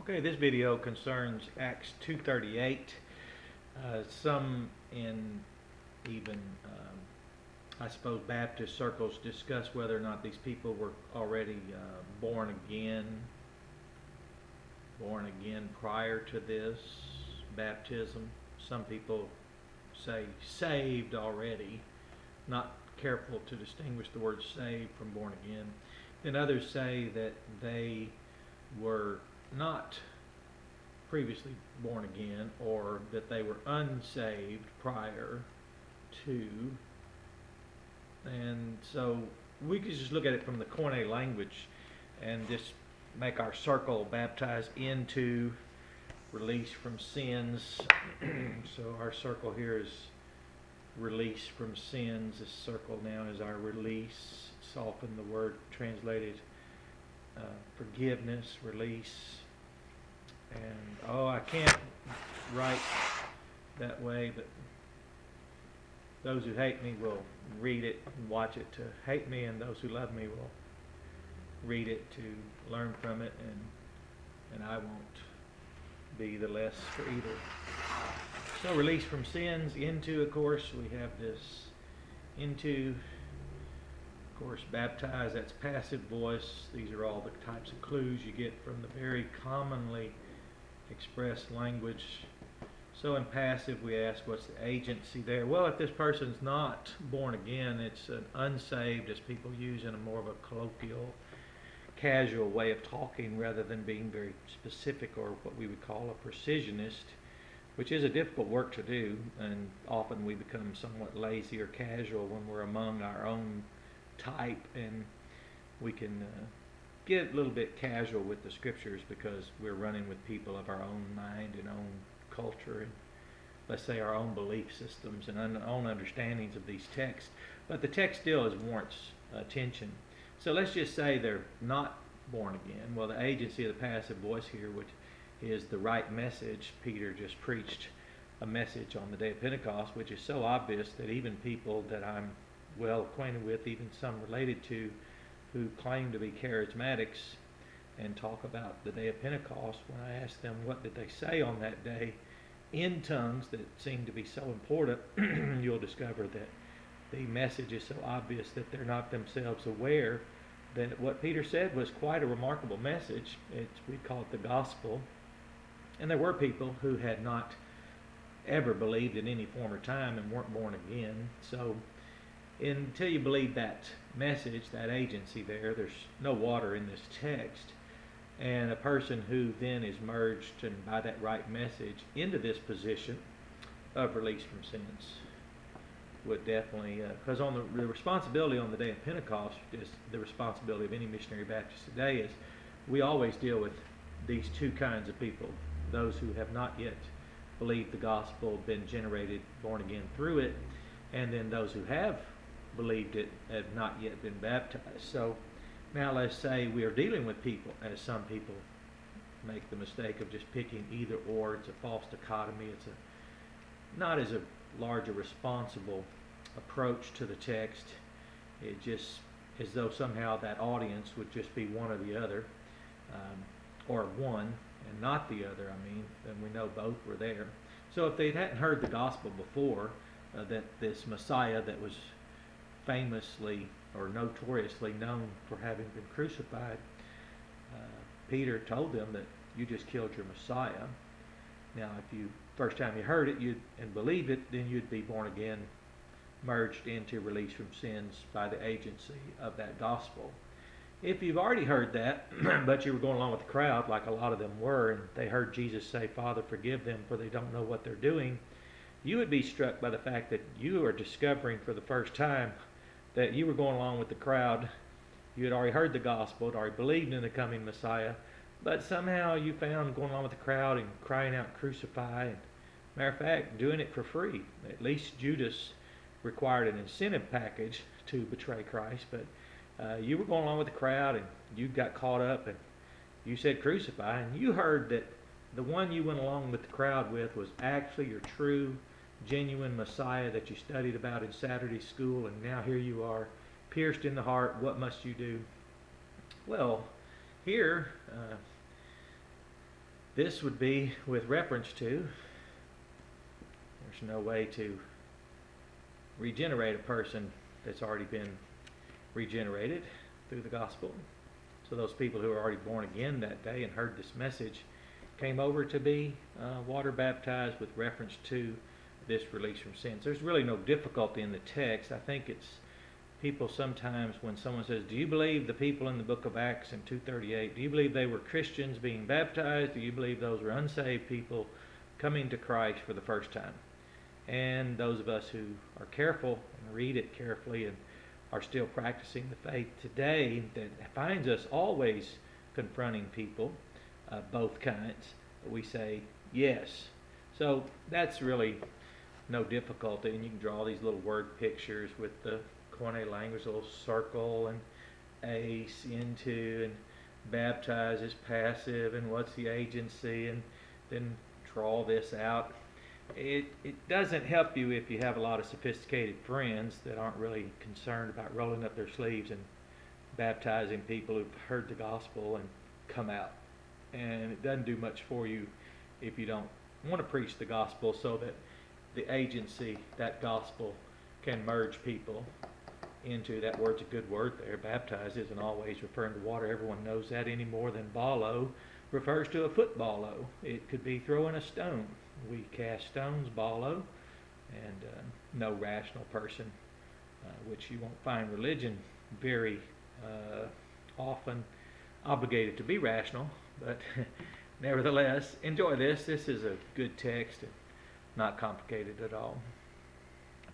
Okay, this video concerns Acts 2:38. Some in even, I suppose, Baptist circles discuss whether or not these people were already born again prior to this baptism. Some people say saved already, not careful to distinguish the word saved from born again. Then others say that they were not previously born again, or that they were unsaved prior to. And so we could just look at it from the Koine language and just make our circle baptized into, release from sins. So our circle here is release from sins. This circle now is our release. It's often the word translated forgiveness, release. And I can't write that way, but those who hate me will read it and watch it to hate me, and those who love me will read it to learn from it, and I won't be the less for either. So release from sins, into, of course, we have this into. Of course, baptize, that's passive voice. These are all the types of clues you get from the very commonly expressed language. So in passive, we ask, what's the agency there? Well, if this person's not born again, it's an unsaved, as people use in a more of a colloquial, casual way of talking, rather than being very specific, or what we would call a precisionist, which is a difficult work to do, and often we become somewhat lazy or casual when we're among our own type, and we can get a little bit casual with the scriptures because we're running with people of our own mind and own culture, and let's say our own belief systems and own understandings of these texts. But the text still warrants attention. So let's just say they're not born again. Well, the agency of the passive voice here, which is the right message. Peter just preached a message on the day of Pentecost, which is so obvious that even people that I'm well acquainted with, even some related to, who claim to be charismatics and talk about the day of Pentecost, when I ask them what did they say on that day in tongues that seem to be so important, you'll discover that the message is so obvious that they're not themselves aware that what Peter said was quite a remarkable message. We call it the gospel. And there were people who had not ever believed in any former time and weren't born again. So until you believe that message, that agency there's no water in this text. And a person who then is merged, and by that right message, into this position of release from sins would definitely, because on the responsibility on the day of Pentecost, is the responsibility of any missionary Baptist today, is we always deal with these two kinds of people: those who have not yet believed the gospel, been generated, born again through it, and then those who have believed it, have not yet been baptized. So now let's say we are dealing with people, as some people make the mistake of just picking either or. It's a false dichotomy. It's not as a large a responsible approach to the text. It just as though somehow that audience would just be one or the other, or one and not the other. And we know both were there. So if they hadn't heard the gospel before, that this Messiah that was famously or notoriously known for having been crucified, Peter told them that you just killed your Messiah. Now, if you first time you heard it and believed it, then you'd be born again, merged into release from sins by the agency of that gospel. If you've already heard that, but you were going along with the crowd, like a lot of them were, and they heard Jesus say, "Father, forgive them, for they don't know what they're doing," you would be struck by the fact that you are discovering for the first time that you were going along with the crowd. You had already heard the gospel, had already believed in the coming Messiah, but somehow you found going along with the crowd and crying out, "Crucify," and matter of fact, doing it for free. At least Judas required an incentive package to betray Christ, but you were going along with the crowd, and you got caught up, and you said crucify, and you heard that the one you went along with the crowd with was actually your true, genuine Messiah that you studied about in Saturday school, and now here you are, pierced in the heart. What must you do? Well, here This would be with reference to, there's no way to regenerate a person that's already been regenerated through the gospel. So those people who are already born again that day and heard this message came over to be water baptized with reference to this release from sins. There's really no difficulty in the text. I think it's people sometimes when someone says, do you believe the people in the book of Acts in 2:38, do you believe they were Christians being baptized? Do you believe those were unsaved people coming to Christ for the first time? And those of us who are careful and read it carefully and are still practicing the faith today, that finds us always confronting people, both kinds, we say yes. So that's really no difficulty, and you can draw these little word pictures with the Koine language, a little circle and ace into, and baptize is passive, and what's the agency, and then draw this out. It doesn't help you if you have a lot of sophisticated friends that aren't really concerned about rolling up their sleeves and baptizing people who've heard the gospel and come out. And it doesn't do much for you if you don't want to preach the gospel so that the agency, that gospel, can merge people into, that word's a good word there, baptize isn't always referring to water. Everyone knows that any more than ballo refers to a footballo. It could be throwing a stone. We cast stones, ballo, and no rational person, which you won't find religion very often obligated to be rational, but nevertheless, enjoy this. This is a good text and not complicated at all.